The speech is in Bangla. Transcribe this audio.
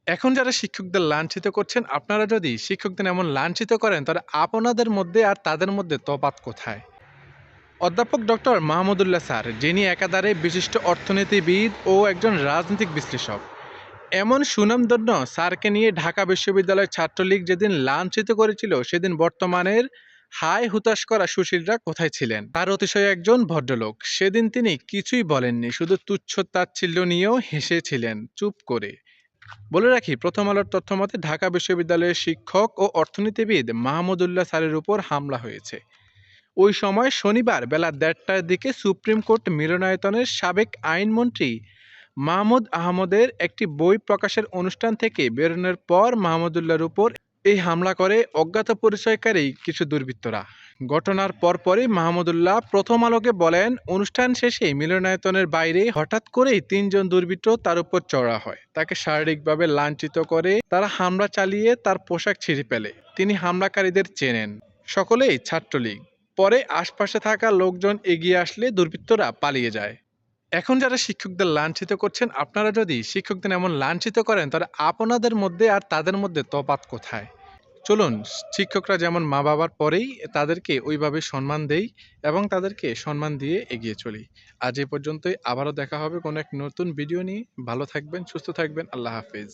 এখন যারা শিক্ষকদের লাঞ্ছিত করছেন, আপনারা যদি শিক্ষকদের এমন লাঞ্ছিত করেন, তাহলে আপনাদের মধ্যে আর তাদের মধ্যে তফাৎ কোথায়? অধ্যাপক ডক্টর মাহমুদুল্লাহ স্যার, যিনি একাধারে বিশিষ্ট অর্থনীতিবিদ ও একজন রাজনৈতিক বিশ্লেষক, এমন সুনামধন্য স্যারকে নিয়ে ঢাকা বিশ্ববিদ্যালয়ের ছাত্রলীগ যেদিন লাঞ্ছিত করেছিল, সেদিন বর্তমানের হাই হুতাশ করা সুশীলরা কোথায় ছিলেন? তার অতিশয় একজন ভদ্রলোক। সেদিন তিনি কিছুই বলেননি, শুধু তুচ্ছ তাচ্ছিল্য নিয়েও হেসেছিলেন চুপ করে। বলে রাখি, প্রথম আলোর তথ্যমতে ঢাকা বিশ্ববিদ্যালয়ের শিক্ষক ও অর্থনীতিবিদ মাহমুদুল্লাহ স্যারের উপর হামলা হয়েছে। ওই সময় শনিবার বেলা ১:৩০টার দিকে সুপ্রিম কোর্ট মিলনায়তনের সাবেক আইনমন্ত্রী মাহমুদ আহমদের একটি বই প্রকাশের অনুষ্ঠান থেকে বেরোনোর পর মাহমুদুল্লাহর উপর এই হামলা করে অজ্ঞাত পরিচয়কারী কিছু দুর্বৃত্তরা। ঘটনার পরপরই মাহমুদুল্লাহ প্রথম আলোকে বলেন, অনুষ্ঠান শেষে মিলনায়তনের বাইরে হঠাৎ করেই ৩ জন দুর্বৃত্ত তার উপর চড়া হয়। তাকে শারীরিকভাবে লাঞ্ছিত করে, তারা হামলা চালিয়ে তার পোশাক ছিঁড়ে ফেলে। তিনি হামলাকারীদের চেনেন, সকলেই ছাত্রলীগ। পরে আশপাশে থাকা লোকজন এগিয়ে আসলে দুর্বৃত্তরা পালিয়ে যায়। এখন যারা শিক্ষকদের লাঞ্ছিত করছেন, আপনারা যদি শিক্ষকদের এমন লাঞ্ছিত করেন, তাহলে আপনাদের মধ্যে আর তাদের মধ্যে তফাৎ কোথায়? চলুন, শিক্ষকরা যেমন মা বাবার পরেই তাদেরকে ওইভাবে সম্মান দেই এবং তাদেরকে সম্মান দিয়ে এগিয়ে চলি। আজ এ পর্যন্তই। আবারও দেখা হবে কোনো এক নতুন ভিডিও নিয়ে। ভালো থাকবেন, সুস্থ থাকবেন। আল্লাহ হাফেজ।